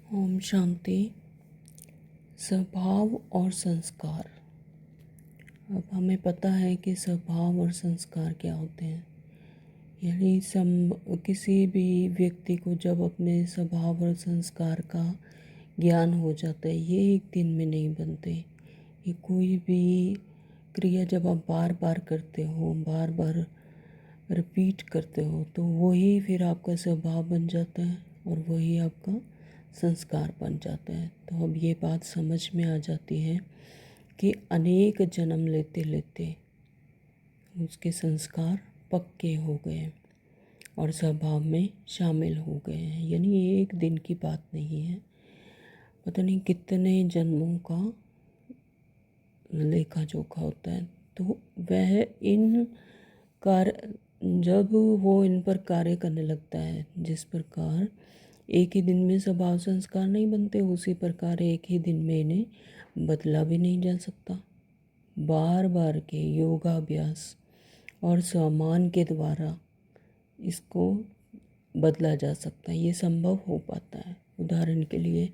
ओम शांति। स्वभाव और संस्कार। अब हमें पता है कि स्वभाव और संस्कार क्या होते हैं। यानी किसी भी व्यक्ति को जब अपने स्वभाव और संस्कार का ज्ञान हो जाता है, ये एक दिन में नहीं बनते। ये कोई भी क्रिया जब आप बार बार करते हो, बार बार रिपीट करते हो, तो वही फिर आपका स्वभाव बन जाता है और वही आपका संस्कार बन जाता है। तो अब ये बात समझ में आ जाती है कि अनेक जन्म लेते लेते उसके संस्कार पक्के हो गए और स्वभाव में शामिल हो गए हैं। यानी ये एक दिन की बात नहीं है, पता नहीं कितने जन्मों का लेखा जोखा होता है। तो वह इन कार्य जब वो इन पर कार्य करने लगता है, जिस प्रकार एक ही दिन में स्वभाव संस्कार नहीं बनते, उसी प्रकार एक ही दिन में इन्हें बदला भी नहीं जा सकता। बार बार के योगाभ्यास और सम्मान के द्वारा इसको बदला जा सकता है, ये संभव हो पाता है। उदाहरण के लिए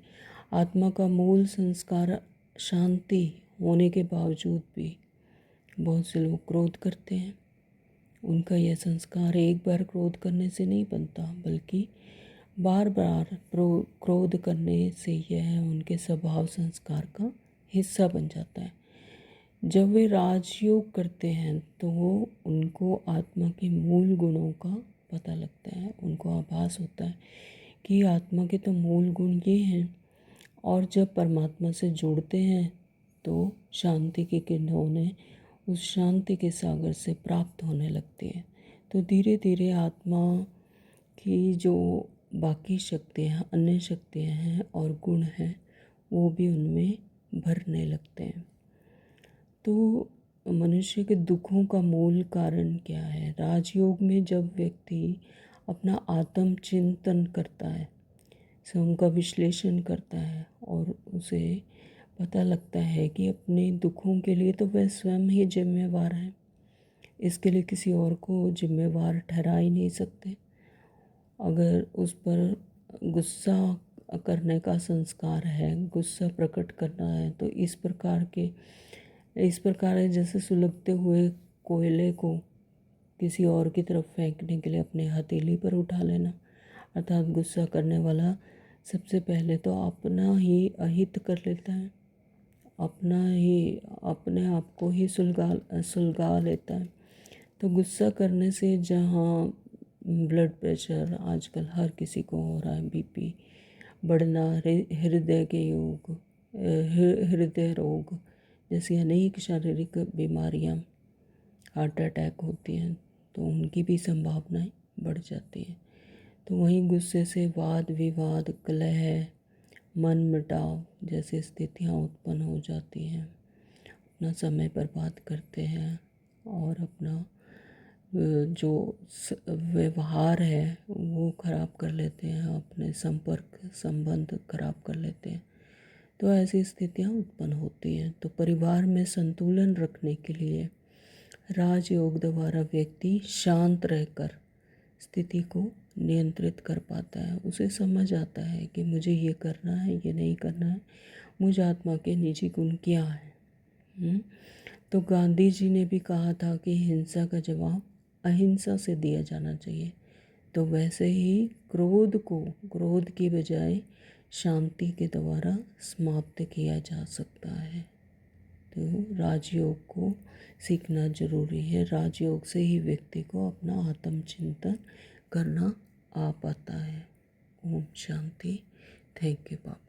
आत्मा का मूल संस्कार शांति होने के बावजूद भी बहुत से लोग क्रोध करते हैं। उनका यह संस्कार एक बार क्रोध करने से नहीं बनता, बल्कि बार बार क्रोध करने से यह उनके स्वभाव संस्कार का हिस्सा बन जाता है। जब वे राजयोग करते हैं तो उनको आत्मा के मूल गुणों का पता लगता है। उनको आभास होता है कि आत्मा के तो मूल गुण ये हैं, और जब परमात्मा से जुड़ते हैं तो शांति की किरणें उन्हें उस शांति के सागर से प्राप्त होने लगती है। तो धीरे धीरे आत्मा की जो बाकी शक्तियाँ, अन्य शक्तियाँ हैं और गुण हैं, वो भी उनमें भरने लगते हैं। तो मनुष्य के दुखों का मूल कारण क्या है? राजयोग में जब व्यक्ति अपना आत्मचिंतन करता है, स्वयं का विश्लेषण करता है और उसे पता लगता है कि अपने दुखों के लिए तो वह स्वयं ही जिम्मेवार है, इसके लिए किसी और को जिम्मेवार ठहरा ही नहीं सकते। अगर उस पर गुस्सा करने का संस्कार है, गुस्सा प्रकट करना है, तो इस प्रकार है जैसे सुलगते हुए कोयले को किसी और की तरफ फेंकने के लिए अपने हथेली पर उठा लेना। अर्थात गुस्सा करने वाला सबसे पहले तो अपना ही अहित कर लेता है, अपने आप को ही सुलगा लेता है। तो गुस्सा करने से जहाँ ब्लड प्रेशर आजकल हर किसी को हो रहा है, बीपी बढ़ना, हृदय रोग जैसी अनेक शारीरिक बीमारियाँ, हार्ट अटैक होती हैं, तो उनकी भी संभावनाएं बढ़ जाती हैं। तो वहीं गुस्से से वाद विवाद, कलह, मन मुटाव जैसी स्थितियाँ उत्पन्न हो जाती हैं। अपना समय बर्बाद करते हैं और अपना जो व्यवहार है वो ख़राब कर लेते हैं, अपने संपर्क संबंध खराब कर लेते हैं। तो ऐसी स्थितियाँ उत्पन्न होती हैं। तो परिवार में संतुलन रखने के लिए राजयोग द्वारा व्यक्ति शांत रहकर स्थिति को नियंत्रित कर पाता है। उसे समझ आता है कि मुझे ये करना है, ये नहीं करना है, मुझ आत्मा के निजी गुण क्या है। तो गांधी जी ने भी कहा था कि हिंसा का जवाब अहिंसा से दिया जाना चाहिए। तो वैसे ही क्रोध की बजाय शांति के द्वारा समाप्त किया जा सकता है। तो राजयोग को सीखना जरूरी है। राजयोग से ही व्यक्ति को अपना आत्मचिंतन करना आ पाता है। ओम शांति। Thank you Baba.